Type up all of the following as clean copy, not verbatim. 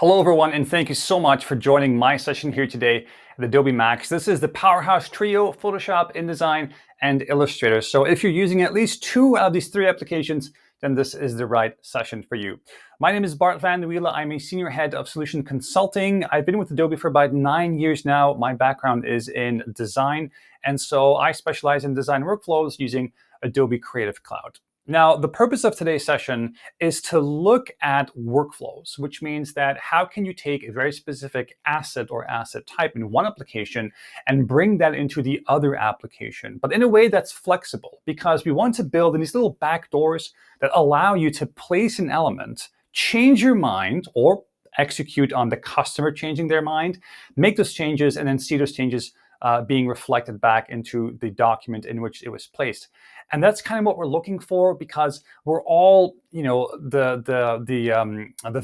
Hello everyone, and thank you so much for joining my session here today at Adobe Max. This is the Powerhouse trio: Photoshop, InDesign, and Illustrator. So if you're using at least two out of these three applications, then this is the right session for you. My name is Bart Van de Wiele. I'm a senior head of solution consulting. I've been with Adobe for about 9 years now. My background is in design, and so I specialize in design workflows using Adobe Creative Cloud. Now, the purpose of today's session is to look at workflows, which means that how can you take a very specific asset or asset type in one application and bring that into the other application, but in a way that's flexible, because we want to build in these little backdoors that allow you to place an element, change your mind, or execute on the customer changing their mind, make those changes, and then see those changes being reflected back into the document in which it was placed. And that's kind of what we're looking for, because we're all, the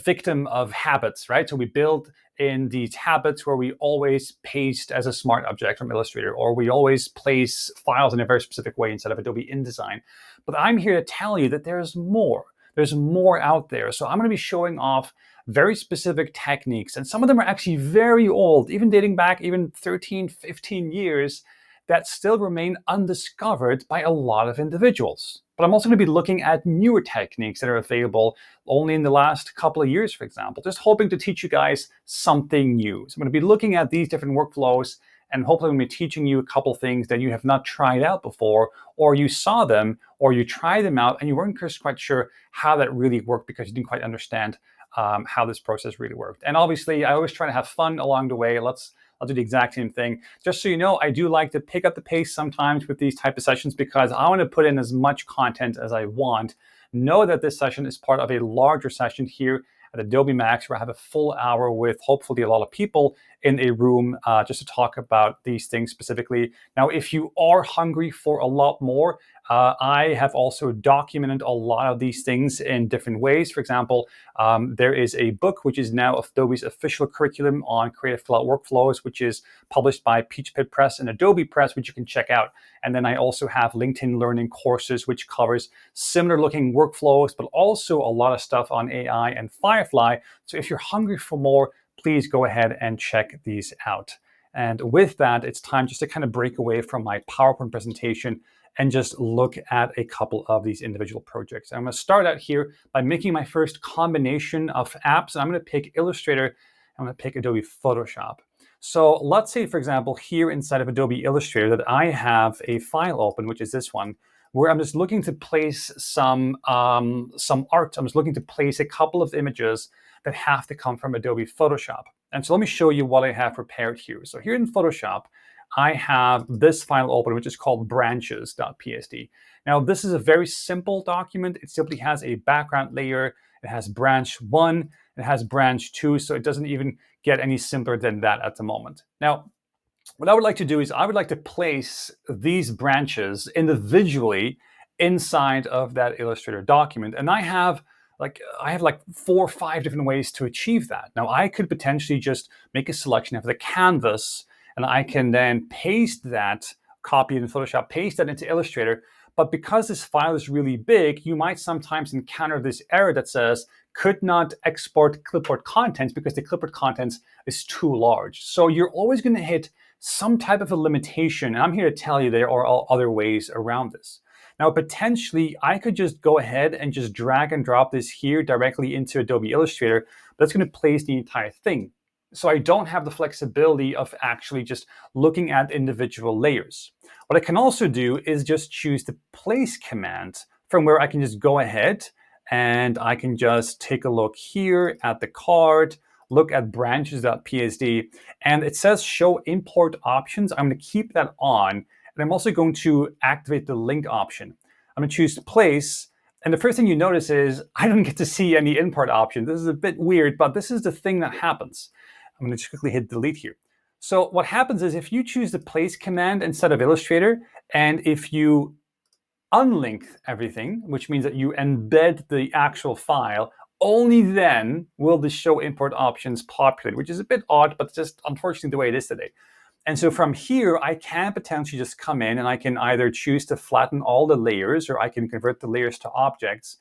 victim of habits, right? So we build in these habits where we always paste as a smart object from Illustrator, or we always place files in a very specific way instead of Adobe InDesign. But I'm here to tell you that there's more. There's more out there. So I'm going to be showing off very specific techniques, and some of them are actually very old, even dating back even 13, 15 years, that still remain undiscovered by a lot of individuals. But I'm also going to be looking at newer techniques that are available only in the last couple of years, for example, just hoping to teach you guys something new. So I'm going to be looking at these different workflows, and hopefully I'm going to be teaching you a couple things that you have not tried out before, or you saw them, or you tried them out and you weren't quite sure how that really worked because you didn't quite understand how this process really worked. And obviously, I always try to have fun along the way. I'll do the exact same thing. Just so you know, I do like to pick up the pace sometimes with these type of sessions, because I want to put in as much content as I want. Know that this session is part of a larger session here at Adobe Max, where I have a full hour with hopefully a lot of people in a room just to talk about these things specifically. Now, if you are hungry for a lot more, I have also documented a lot of these things in different ways. For example, there is a book which is now Adobe's official curriculum on Creative Cloud workflows, which is published by Peachpit Press and Adobe Press, which you can check out. And then I also have LinkedIn Learning courses, which covers similar looking workflows, but also a lot of stuff on AI and Firefly. So if you're hungry for more, please go ahead and check these out. And with that, it's time just to kind of break away from my PowerPoint presentation and just look at a couple of these individual projects. I'm going to start out here by making my first combination of apps. I'm going to pick Illustrator. I'm going to pick Adobe Photoshop. So let's say, for example, here inside of Adobe Illustrator that I have a file open, which is this one, where I'm just looking to place some art. I'm just looking to place a couple of images that have to come from Adobe Photoshop. And so let me show you what I have prepared here. So here in Photoshop, I have this file open, which is called branches.psd. Now, this is a very simple document. It simply has a background layer. It has branch 1, it has branch 2, so it doesn't even get any simpler than that at the moment. Now, what I would like to do is I would like to place these branches individually inside of that Illustrator document. And I have like 4 or 5 different ways to achieve that. Now, I could potentially just make a selection of the canvas, and I can then paste that, copy it in Photoshop, paste that into Illustrator. But because this file is really big, you might sometimes encounter this error that says, could not export clipboard contents because the clipboard contents is too large. So you're always going to hit some type of a limitation. And I'm here to tell you there are other ways around this. Now, potentially, I could just go ahead and just drag and drop this here directly into Adobe Illustrator, but that's going to place the entire thing. So I don't have the flexibility of actually just looking at individual layers. What I can also do is just choose the place command, from where I can just go ahead and I can just take a look here at the card, look at branches.psd, and it says show import options. I'm going to keep that on, and I'm also going to activate the link option. I'm going to choose place, and the first thing you notice is I don't get to see any import option. This is a bit weird, but this is the thing that happens. I'm going to just quickly hit delete here. So what happens is if you choose the place command instead of Illustrator, and if you unlink everything, which means that you embed the actual file, only then will the show import options populate, which is a bit odd, but just unfortunately the way it is today. And so from here, I can potentially just come in and I can either choose to flatten all the layers, or I can convert the layers to objects.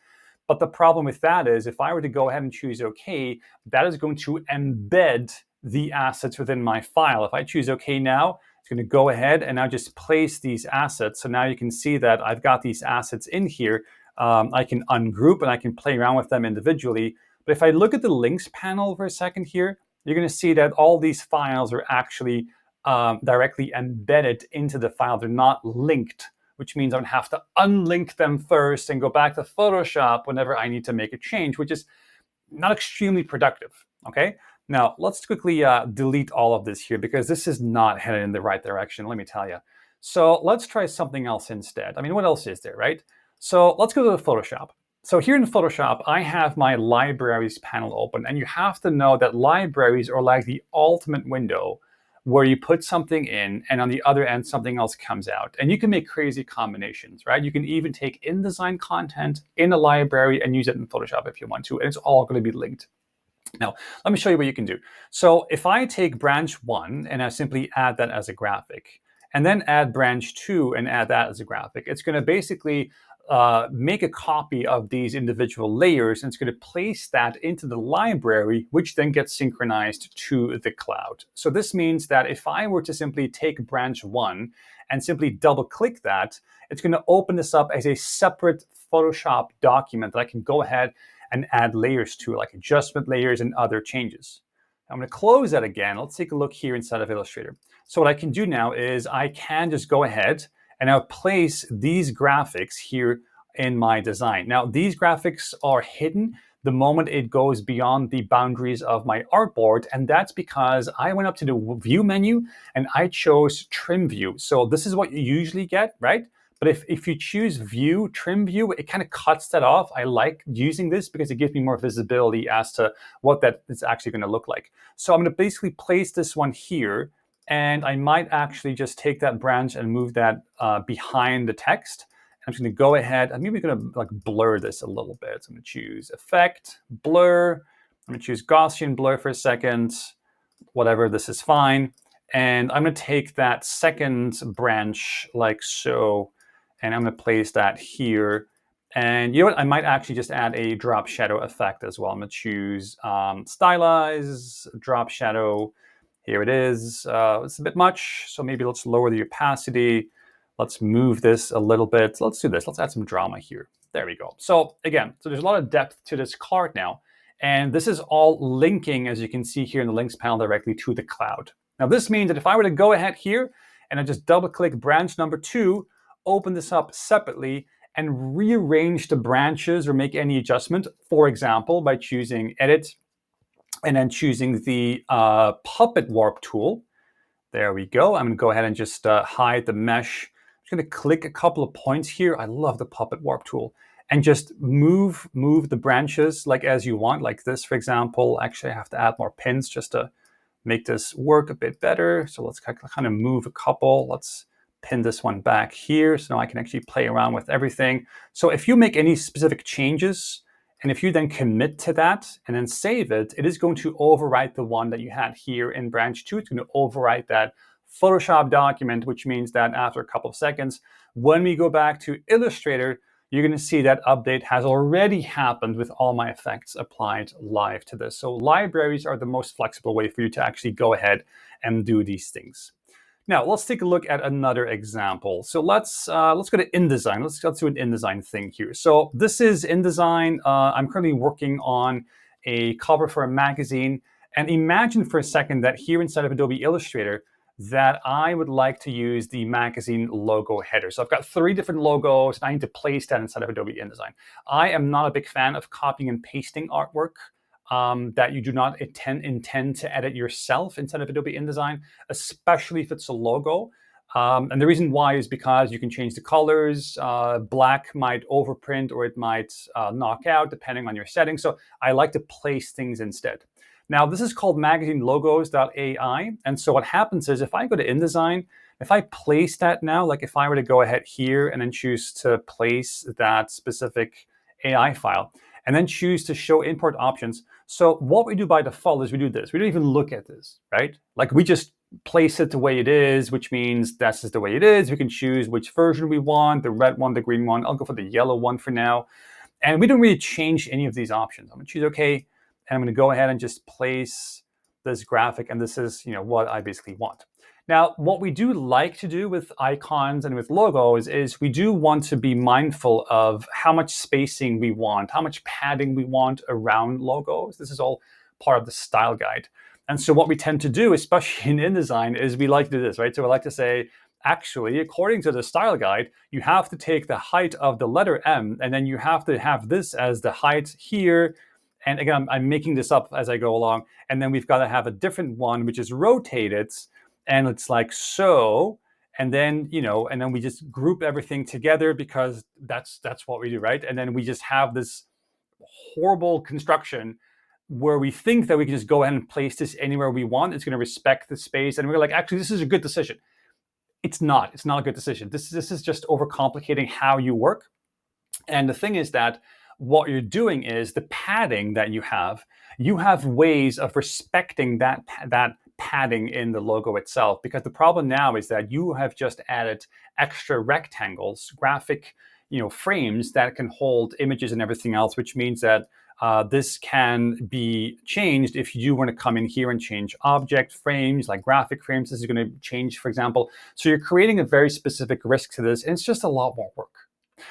But the problem with that is if I were to go ahead and choose OK, that is going to embed the assets within my file. If I choose OK now, it's going to go ahead and now just place these assets. So now you can see that I've got these assets in here. I can ungroup and I can play around with them individually. But if I look at the links panel for a second here, you're going to see that all these files are actually directly embedded into the file. They're not linked, which means I don't have to unlink them first and go back to Photoshop whenever I need to make a change, which is not extremely productive, okay? Now, let's quickly delete all of this here because this is not headed in the right direction, let me tell you. So let's try something else instead. I mean, what else is there, right? So let's go to Photoshop. So here in Photoshop, I have my libraries panel open, and you have to know that libraries are like the ultimate window where you put something in and on the other end, something else comes out. And you can make crazy combinations, right? You can even take InDesign content in a library and use it in Photoshop if you want to, and it's all going to be linked. Now, let me show you what you can do. So if I take branch 1 and I simply add that as a graphic, and then add branch 2 and add that as a graphic, it's going to basically make a copy of these individual layers, and it's going to place that into the library, which then gets synchronized to the cloud. So this means that if I were to simply take branch 1 and simply double click that, it's going to open this up as a separate Photoshop document that I can go ahead and add layers to, like adjustment layers and other changes. I'm going to close that again. Let's take a look here inside of Illustrator. So what I can do now is I can just go ahead and I'll place these graphics here in my design. Now, these graphics are hidden the moment it goes beyond the boundaries of my artboard, and that's because I went up to the View menu and I chose Trim View. So this is what you usually get, right? But if you choose View, Trim View, it kind of cuts that off. I like using this because it gives me more visibility as to what that is actually going to look like. So I'm going to basically place this one here, and I might actually just take that branch and move that behind the text. I'm just going to go ahead and maybe we're going to like blur this a little bit. So I'm going to choose Effect, Blur. I'm going to choose Gaussian Blur for a second. Whatever, this is fine. And I'm going to take that second branch like so, and I'm going to place that here. And you know what? I might actually just add a drop shadow effect as well. I'm going to choose Stylize, Drop Shadow. Here it is. It's a bit much, so maybe let's lower the opacity. Let's move this a little bit. Let's do this. Let's add some drama here. There we go. So again, so there's a lot of depth to this card now. And this is all linking, as you can see here in the links panel, directly to the cloud. Now this means that if I were to go ahead here and I just double click branch number 2, open this up separately and rearrange the branches or make any adjustment, for example, by choosing Edit and then choosing the Puppet Warp tool. There we go. I'm going to go ahead and just hide the mesh. I'm just going to click a couple of points here. I love the Puppet Warp tool. And just move the branches like as you want, like this, for example. Actually, I have to add more pins just to make this work a bit better. So let's kind of move a couple. Let's pin this one back here. So now I can actually play around with everything. So if you make any specific changes, and if you then commit to that and then save it, it is going to overwrite the one that you had here in branch 2. It's going to overwrite that Photoshop document, which means that after a couple of seconds, when we go back to Illustrator, you're going to see that update has already happened with all my effects applied live to this. So libraries are the most flexible way for you to actually go ahead and do these things. Now, let's take a look at another example. So let's go to InDesign. Let's do an InDesign thing here. So this is InDesign. I'm currently working on a cover for a magazine. And imagine for a second that here inside of Adobe Illustrator, that I would like to use the magazine logo header. So I've got 3 different logos, and I need to place that inside of Adobe InDesign. I am not a big fan of copying and pasting artwork that you do not intend to edit yourself inside of Adobe InDesign, especially if it's a logo. And the reason why is because you can change the colors. Black might overprint or it might knock out depending on your settings. So I like to place things instead. Now, this is called magazinelogos.ai. And so what happens is if I go to InDesign, if I place that now, like if I were to go ahead here and then choose to place that specific AI file, and then choose to show import options. So what we do by default is we do this. We don't even look at this, right? Like we just place it the way it is, which means that's just the way it is. We can choose which version we want, the red one, the green one. I'll go for the yellow one for now. And we don't really change any of these options. I'm going to choose OK, and I'm going to go ahead and just place this graphic, and this is what I basically want. Now, what we do like to do with icons and with logos is we do want to be mindful of how much spacing we want, how much padding we want around logos. This is all part of the style guide. And so what we tend to do, especially in InDesign, is we like to do this, right? So we like to say, actually, according to the style guide, you have to take the height of the letter M, and then you have to have this as the height here. And again, I'm making this up as I go along. And then we've got to have a different one, which is rotated. And it's like so. And then, and then we just group everything together because that's what we do, right? And then we just have this horrible construction where we think that we can just go ahead and place this anywhere we want. It's going to respect the space. And we're like, actually, this is a good decision. It's not a good decision. This is just overcomplicating how you work. And the thing is that what you're doing is the padding that you have ways of respecting that padding in the logo itself. Because the problem now is that you have just added extra rectangles, graphic frames that can hold images and everything else, which means that this can be changed if you want to come in here and change object frames, like graphic frames. This is going to change, for example. So you're creating a very specific risk to this, and it's just a lot more work.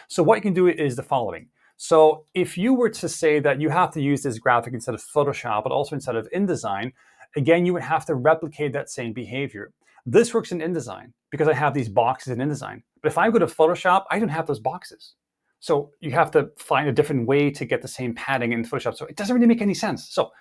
So what you can do is the following. So if you were to say that you have to use this graphic instead of Photoshop, but also instead of InDesign, again, you would have to replicate that same behavior. This works in InDesign because I have these boxes in InDesign. But if I go to Photoshop, I don't have those boxes. So you have to find a different way to get the same padding in Photoshop. So it doesn't really make any sense. So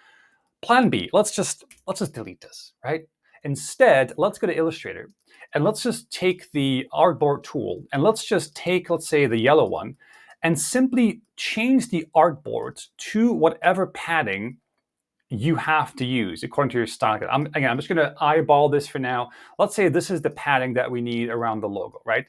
plan B, let's just delete this, right? Instead, let's go to Illustrator and let's just take the artboard tool and let's just take, let's say, the yellow one and simply change the artboard to whatever padding you have to use according to your style. I'm just going to eyeball this for now. Let's say this is the padding that we need around the logo, right?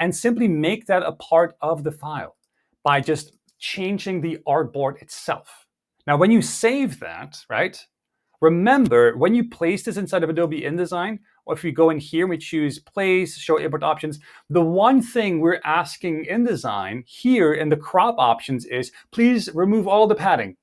And simply make that a part of the file by just changing the artboard itself. Now, when you save that, right, remember when you place this inside of Adobe InDesign, or if we go in here and we choose place, show import options, the one thing we're asking InDesign here in the crop options is please remove all the padding,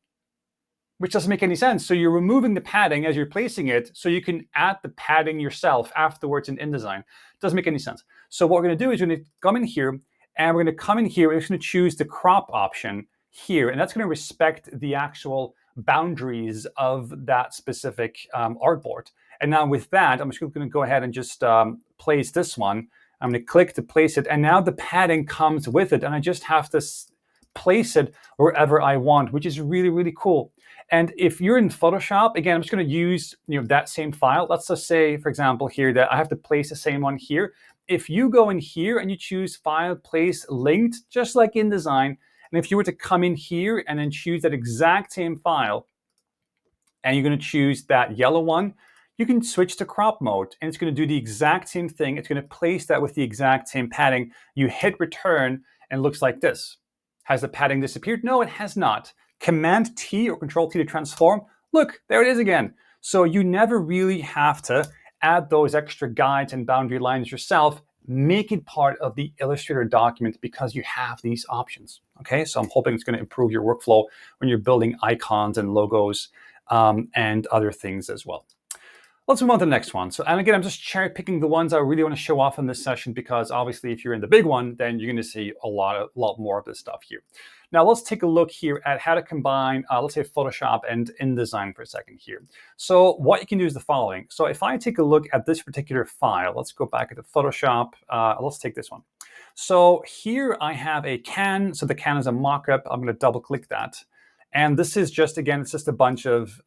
which doesn't make any sense. So you're removing the padding as you're placing it so you can add the padding yourself afterwards in InDesign. Doesn't make any sense. So what we're going to do is we're going to come in here and we're going to come in here. We're just going to choose the crop option here. And that's going to respect the actual boundaries of that specific artboard. And now with that, I'm just going to go ahead and just place this one. I'm going to click to place it. And now the padding comes with it. And I just have to place it wherever I want, which is really, really cool. And if you're in Photoshop, again, I'm just going to use that same file. Let's just say, for example, here that I have to place the same one here. If you go in here and you choose File, Place, Linked, just like InDesign, and if you were to come in here and then choose that exact same file, and you're going to choose that yellow one, you can switch to crop mode, and it's going to do the exact same thing. It's going to place that with the exact same padding. You hit return, and it looks like this. Has the padding disappeared? No, it has not. Command T or Control T to transform. Look, there it is again. So you never really have to add those extra guides and boundary lines yourself. Make it part of the Illustrator document because you have these options. Okay, so I'm hoping it's going to improve your workflow when you're building icons and logos and other things as well. Let's move on to the next one. So, and again, I'm just cherry picking the ones I really want to show off in this session because obviously if you're in the big one, then you're going to see a lot more of this stuff here. Now let's take a look here at how to combine, let's say Photoshop and InDesign for a second here. So what you can do is the following. So if I take a look at this particular file, let's go back into Photoshop. Let's take this one. So here I have a can. So the can is a mockup. I'm going to double click that. And this is just, again, it's just a bunch of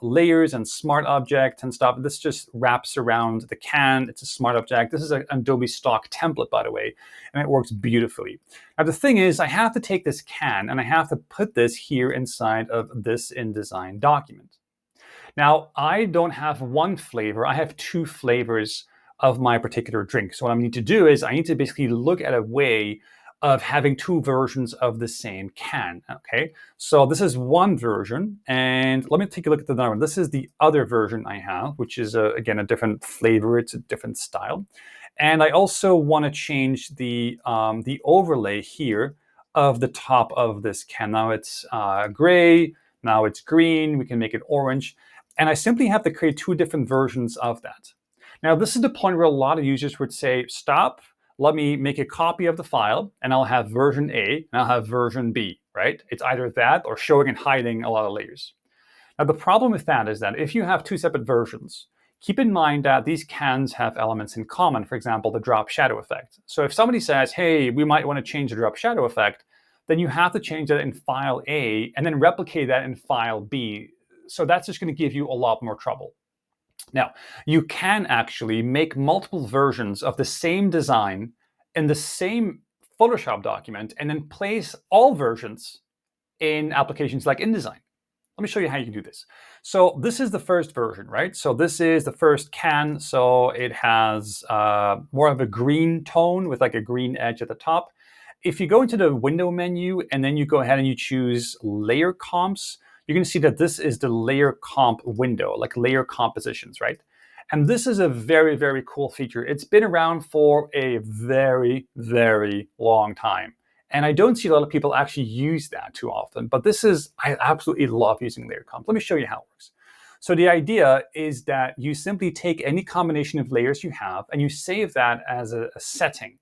layers and smart object and stuff. This just wraps around the can. It's a smart object. This is an Adobe stock template, by the way, and it works beautifully. Now, the thing is, I have to take this can and I have to put this here inside of this InDesign document. Now, I don't have one flavor. I have two flavors of my particular drink. So what I need to do is I need to basically look at a way of having two versions of the same can, okay? So this is one version, and let me take a look at the other one. This is the other version I have, which is, again, a different flavor. It's a different style. And I also want to change the overlay here of the top of this can. Now it's gray, now it's green, we can make it orange. And I simply have to create two different versions of that. Now, this is the point where a lot of users would say, stop, let me make a copy of the file, and I'll have version A, and I'll have version B, right? It's either that or showing and hiding a lot of layers. Now, the problem with that is that if you have two separate versions, keep in mind that these cans have elements in common. For example, the drop shadow effect. So if somebody says, hey, we might want to change the drop shadow effect, then you have to change that in file A and then replicate that in file B. So that's just going to give you a lot more trouble. Now, you can actually make multiple versions of the same design in the same Photoshop document and then place all versions in applications like InDesign. Let me show you how you can do this. So this is the first version, right? So this is the first can. So it has more of a green tone with like a green edge at the top. If you go into the window menu and then you go ahead and you choose layer comps, you're going to see that this is the layer comp window, like layer compositions, right? And this is a very, very cool feature. It's been around for a very, very long time. And I don't see a lot of people actually use that too often. But I absolutely love using layer comp. Let me show you how it works. So the idea is that you simply take any combination of layers you have and you save that as a setting,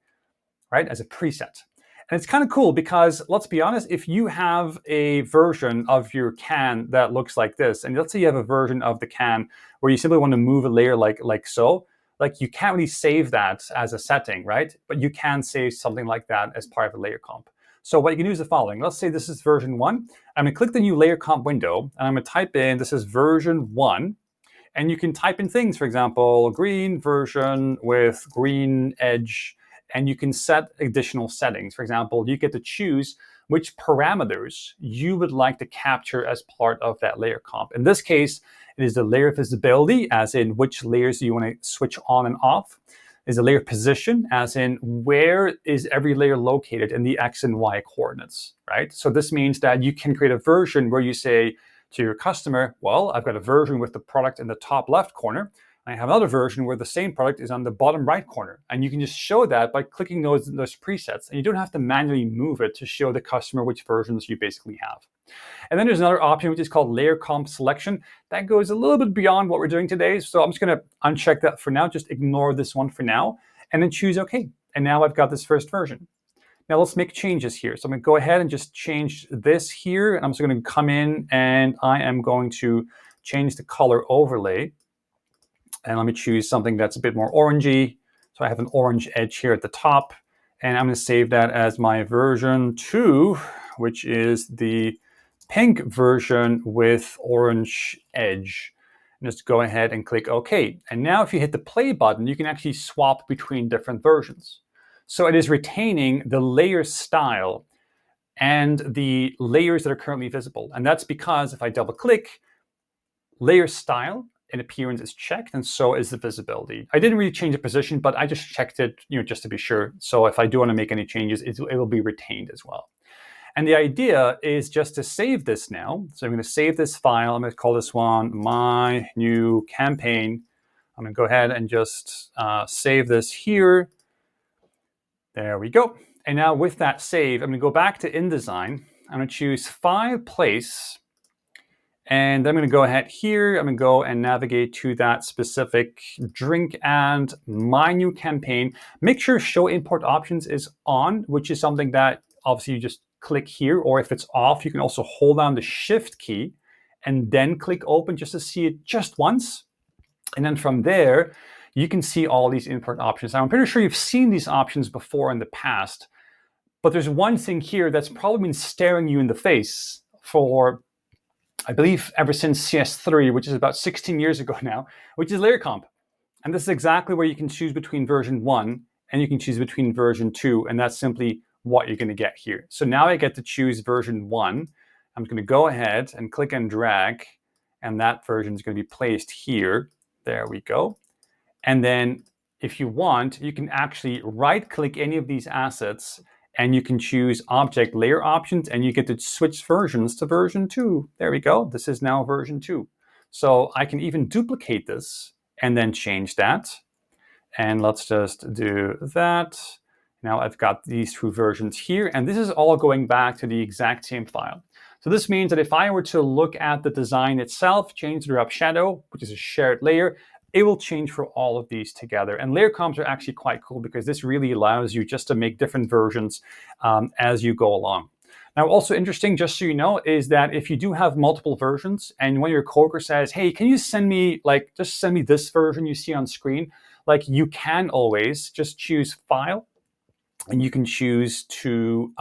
right? As a preset. And it's kind of cool because, let's be honest, if you have a version of your can that looks like this, and let's say you have a version of the can where you simply want to move a layer like so, like you can't really save that as a setting, right? But you can save something like that as part of a layer comp. So what you can do is the following. Let's say this is version 1. I'm going to click the new layer comp window, and I'm going to type in, this is version 1. And you can type in things, for example, green version with green edge, and you can set additional settings. For example, you get to choose which parameters you would like to capture as part of that layer comp. In this case, it is the layer visibility, as in which layers do you want to switch on and off. Is the layer position, as in where is every layer located in the X and Y coordinates, right? So this means that you can create a version where you say to your customer, well, I've got a version with the product in the top left corner. I have another version where the same product is on the bottom right corner. And you can just show that by clicking those presets. And you don't have to manually move it to show the customer which versions you basically have. And then there's another option, which is called layer comp selection. That goes a little bit beyond what we're doing today. So I'm just going to uncheck that for now. Just ignore this one for now. And then choose OK. And now I've got this first version. Now let's make changes here. So I'm going to go ahead and just change this here. And I'm just going to come in and I am going to change the color overlay. And let me choose something that's a bit more orangey. So I have an orange edge here at the top. And I'm going to save that as my version 2, which is the pink version with orange edge. And just go ahead and click OK. And now if you hit the play button, you can actually swap between different versions. So it is retaining the layer style and the layers that are currently visible. And that's because if I double click, layer style and appearance is checked, and so is the visibility. I didn't really change the position, but I just checked it, just to be sure. So if I do want to make any changes, it will be retained as well. And the idea is just to save this now. So I'm going to save this file. I'm going to call this one my new campaign. I'm going to go ahead and just save this here. There we go. And now with that save, I'm going to go back to InDesign. I'm going to choose File, Place. And I'm going to go ahead here. I'm going to go and navigate to that specific drink and my new campaign. Make sure Show Import Options is on, which is something that obviously you just click here. Or if it's off, you can also hold down the Shift key and then click Open just to see it just once. And then from there, you can see all these import options. Now, I'm pretty sure you've seen these options before in the past, but there's one thing here that's probably been staring you in the face for, I believe, ever since CS3, which is about 16 years ago now, which is layer comp. And this is exactly where you can choose between version 1 and you can choose between version 2, and that's simply what you're going to get here. So now I get to choose version 1. I'm going to go ahead and click and drag, and that version is going to be placed here. There we go. And then if you want, you can actually right-click any of these assets and you can choose Object Layer Options and you get to switch versions to version 2. There we go. This is now version 2. So I can even duplicate this and then change that. And let's just do that. Now I've got these two versions here, and this is all going back to the exact same file. So this means that if I were to look at the design itself, change the drop shadow, which is a shared layer, it will change for all of these together. And layer comps are actually quite cool because this really allows you just to make different versions as you go along. Now, also interesting, just so you know, is that if you do have multiple versions and when your coworker says, hey, can you send me, just send me this version you see on screen, you can always just choose File, and you can choose to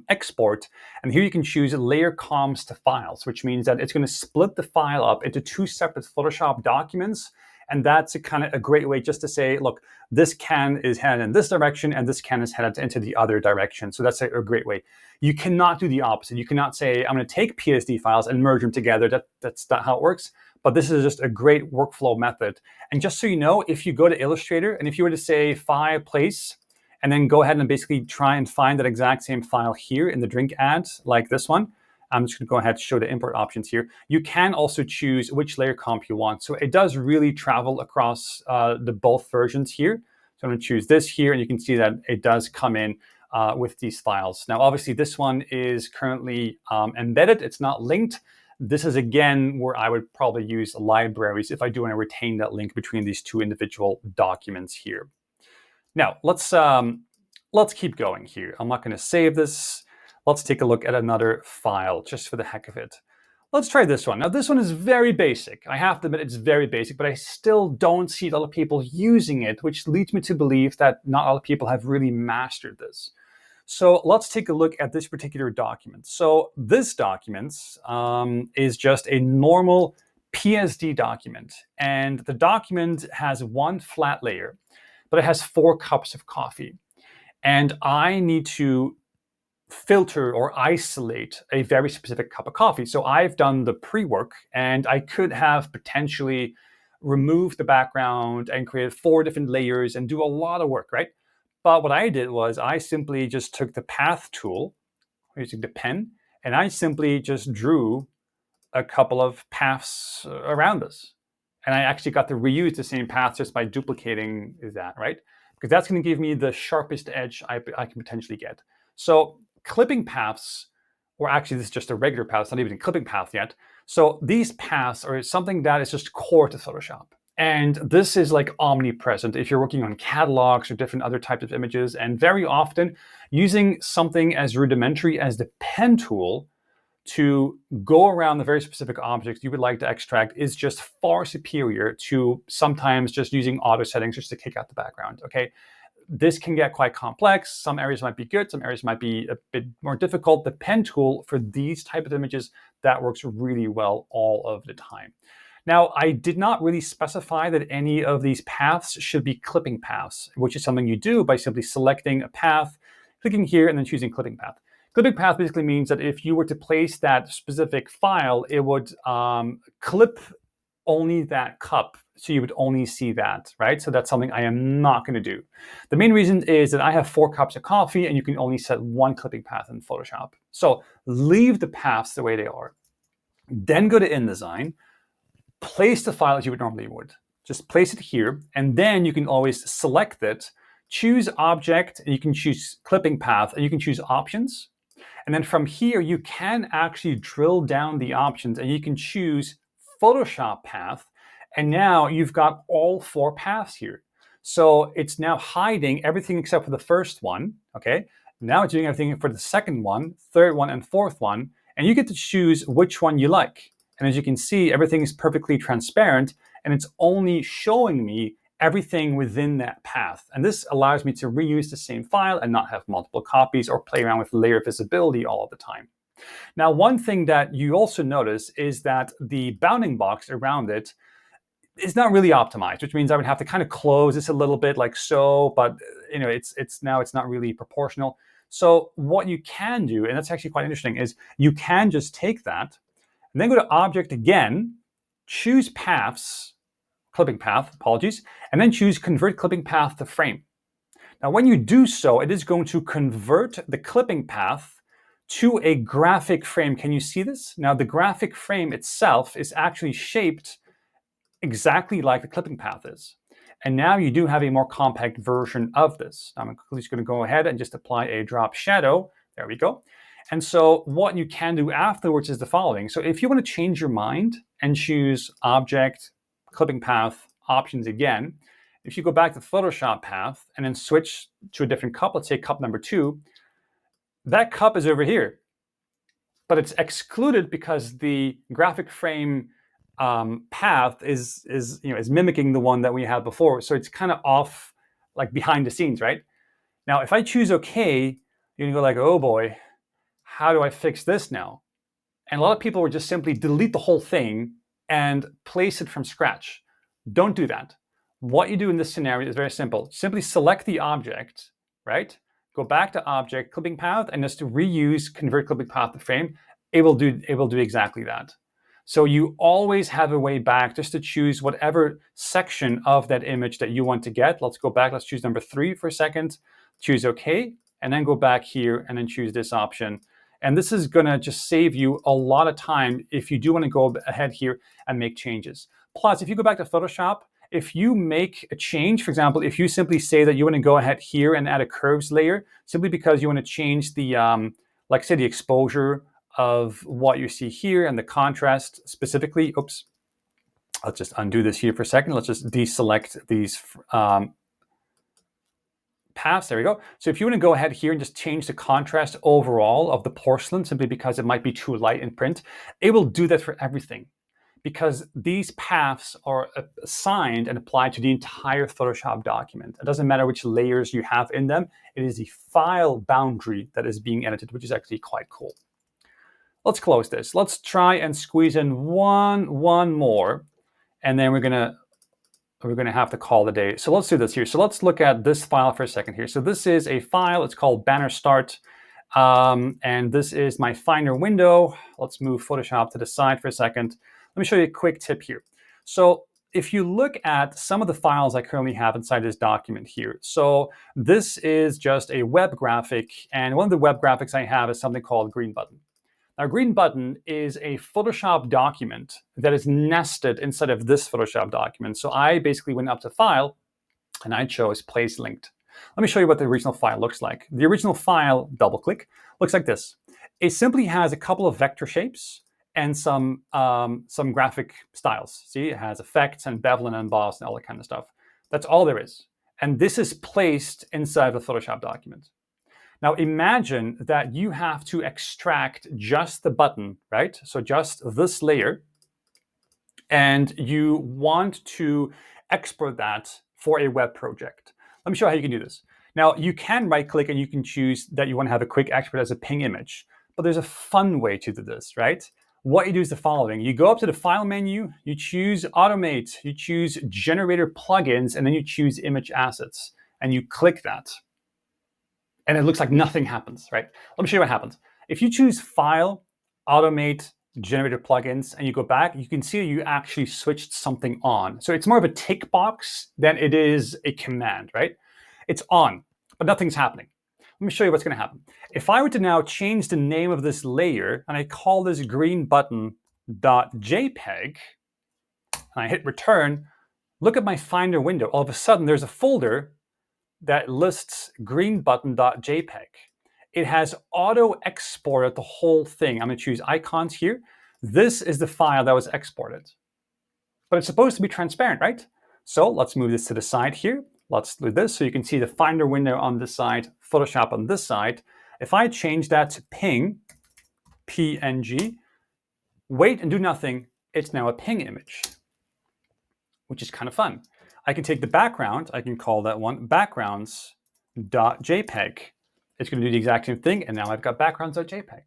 export. And here you can choose layer comps to files, which means that it's going to split the file up into two separate Photoshop documents. And that's a great way just to say, look, this can is headed in this direction and this can is headed into the other direction. So that's a great way. You cannot do the opposite. You cannot say, I'm going to take PSD files and merge them together. That's not how it works. But this is just a great workflow method. And just so you know, if you go to Illustrator and if you were to say File, Place, and then go ahead and basically try and find that exact same file here in the drink ad, like this one. I'm just going to go ahead and show the import options here. You can also choose which layer comp you want. So it does really travel across the both versions here. So I'm going to choose this here, and you can see that it does come in with these files. Now, obviously, this one is currently embedded. It's not linked. This is, again, where I would probably use libraries if I do want to retain that link between these two individual documents here. Now, let's keep going here. I'm not going to save this. Let's take a look at another file just for the heck of it. Let's try this one. Now, this one is very basic. I have to admit it's very basic, but I still don't see a lot of people using it, which leads me to believe that not a lot of people have really mastered this. So let's take a look at this particular document. So this document is just a normal PSD document. And the document has one flat layer, but it has 4 cups of coffee. And I need to filter or isolate a very specific cup of coffee. So I've done the pre-work, and I could have potentially removed the background and created 4 different layers and do a lot of work, right? But what I did was I simply just took the path tool using the pen, and I simply just drew a couple of paths around this. And I actually got to reuse the same path just by duplicating that, right? Because that's going to give me the sharpest edge I can potentially get. So clipping paths, or actually this is just a regular path, it's not even a clipping path yet. So these paths are something that is just core to Photoshop. And this is omnipresent if you're working on catalogs or different other types of images. And very often using something as rudimentary as the pen tool to go around the very specific objects you would like to extract is just far superior to sometimes just using auto settings just to kick out the background, okay? This can get quite complex. Some areas might be good, some areas might be a bit more difficult. The pen tool for these type of images, that works really well all of the time. Now, I did not really specify that any of these paths should be clipping paths, which is something you do by simply selecting a path, clicking here, and then choosing clipping path. Clipping path basically means that if you were to place that specific file, it would clip only that cup, so you would only see that, right? So that's something I am not going to do. The main reason is that I have 4 cups of coffee, and you can only set 1 clipping path in Photoshop. So leave the paths the way they are. Then go to InDesign, place the file as you would normally would. Just place it here, and then you can always select it, choose Object, and you can choose Clipping Path, and you can choose Options. And then from here, you can actually drill down the options, and you can choose Photoshop Path. And now you've got all 4 paths here. So it's now hiding everything except for the first one, okay? Now it's doing everything for the second one, third one, and fourth one. And you get to choose which one you like. And as you can see, everything is perfectly transparent, and it's only showing me everything within that path. And this allows me to reuse the same file and not have multiple copies or play around with layer visibility all of the time. Now, one thing that you also notice is that the bounding box around it is not really optimized, which means I would have to kind of close this a little bit like so, but it's not really proportional. So what you can do, and that's actually quite interesting, is you can just take that and then go to Object again, choose Paths, Clipping Path, apologies, and then choose Convert Clipping Path to Frame. Now, when you do so, it is going to convert the clipping path to a graphic frame. Can you see this? Now, the graphic frame itself is actually shaped exactly like the clipping path is. And now you do have a more compact version of this. I'm just going to go ahead and just apply a drop shadow. There we go. And so what you can do afterwards is the following. So if you want to change your mind and choose Object, Clipping Path, Options again, if you go back to the Photoshop path and then switch to a different cup, let's say cup number 2, that cup is over here. But it's excluded because the graphic frame path is mimicking the one that we had before. So it's kind of off, like behind the scenes, right? Now, if I choose OK, you're gonna go like, oh boy, how do I fix this now? And a lot of people would just simply delete the whole thing and place it from scratch. Don't do that. What you do in this scenario is very simple. Simply select the object, right? Go back to Object, Clipping Path, and just to reuse Convert Clipping Path to Frame. It will do exactly that. So you always have a way back just to choose whatever section of that image that you want to get. Let's go back. Let's choose number 3 for a second. Choose OK, and then go back here and then choose this option. And this is going to just save you a lot of time if you do want to go ahead here and make changes. Plus, if you go back to Photoshop, if you make a change, for example, if you simply say that you want to go ahead here and add a curves layer, simply because you want to change the, like say, the exposure of what you see here and the contrast specifically. Oops. Let's just undo this here for a second. Let's just deselect these paths. There we go. So if you want to go ahead here and just change the contrast overall of the porcelain, simply because it might be too light in print, it will do that for everything, because these paths are assigned and applied to the entire Photoshop document. It doesn't matter which layers you have in them. It is the file boundary that is being edited, which is actually quite cool. Let's close this. Let's try and squeeze in one more, and then we're gonna have to call the day. So let's do this here. So let's look at this file for a second here. So this is a file. It's called Banner Start. And this is my Finder window. Let's move Photoshop to the side for a second. Let me show you a quick tip here. So if you look at some of the files I currently have inside this document here. So this is just a web graphic. And one of the web graphics I have is something called Green Button. Now, Green Button is a Photoshop document that is nested inside of this Photoshop document. So I basically went up to File, and I chose Place Linked. Let me show you what the original file looks like. The original file, double-click, looks like this. It simply has a couple of vector shapes and some graphic styles. See, it has effects and bevel and emboss and all that kind of stuff. That's all there is. And this is placed inside the Photoshop document. Now imagine that you have to extract just the button, right? So just this layer, and you want to export that for a web project. Let me show you how you can do this. Now you can right-click and you can choose that you want to have a quick export as a ping image, but there's a fun way to do this, right? What you do is the following. You go up to the File menu, you choose Automate, you choose Generator Plugins, and then you choose Image Assets, and you click that. And it looks like nothing happens, right? Let me show you what happens. If you choose File, Automate, Generator Plugins, and you go back, you can see you actually switched something on. So it's more of a tick box than it is a command, right? It's on, but nothing's happening. Let me show you what's going to happen. If I were to now change the name of this layer, and I call this greenbutton.jpg, and I hit return, look at my Finder window. All of a sudden, there's a folder that lists greenbutton.jpg. It has auto-exported the whole thing. I'm going to choose icons here. This is the file that was exported. But it's supposed to be transparent, right? So let's move this to the side here. Let's do this so you can see the Finder window on this side, Photoshop on this side. If I change that to ping, PNG, wait and do nothing, it's now a ping image, which is kind of fun. I can take the background, I can call that one backgrounds.jpg. It's going to do the exact same thing, and now I've got backgrounds.jpg.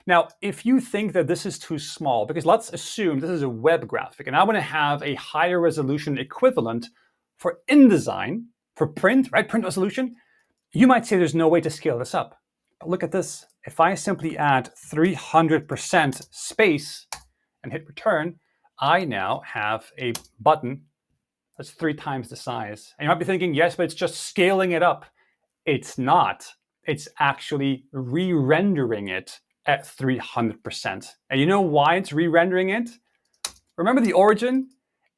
Now, if you think that this is too small, because let's assume this is a web graphic, and I want to have a higher resolution equivalent for InDesign, for print, right? Print resolution, you might say there's no way to scale this up. But look at this. If I simply add 300% space and hit return, I now have a button that's 3 times the size. And you might be thinking, yes, but it's just scaling it up. It's not. It's actually re-rendering it at 300%. And you know why it's re-rendering it? Remember the origin?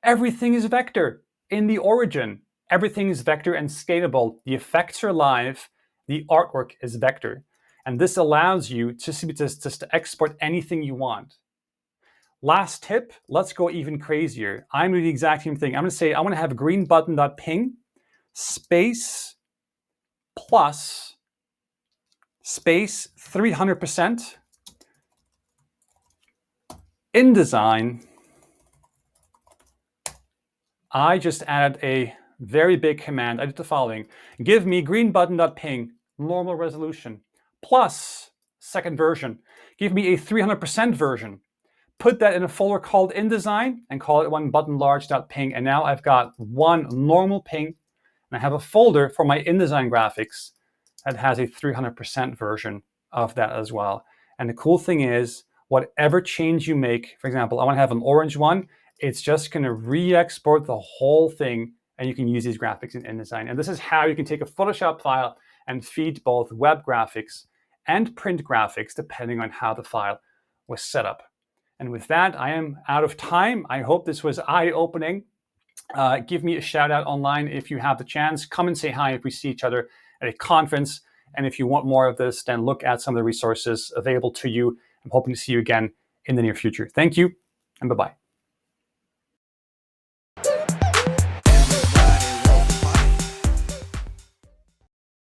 Everything is vector. in the origin. Everything is vector and scalable. The effects are live. The artwork is vector. And this allows you to export anything you want. Last tip, let's go even crazier. I'm doing the exact same thing. I'm going to say I want to have green button.ping space plus space 300% InDesign. I just added a very big command. I did the following. Give me green button.ping normal resolution plus second version. Give me a 300% version. Put that in a folder called InDesign and call it one button large.ping. And now I've got one normal ping, and I have a folder for my InDesign graphics that has a 300% version of that as well. And the cool thing is, whatever change you make, for example, I want to have an orange one, it's just going to re-export the whole thing, and you can use these graphics in InDesign. And this is how you can take a Photoshop file and feed both web graphics and print graphics, depending on how the file was set up. And with that, I am out of time. I hope this was eye-opening. Give me a shout out online if you have the chance. Come and say hi if we see each other at a conference. And if you want more of this, then look at some of the resources available to you. I'm hoping to see you again in the near future. Thank you, and bye-bye.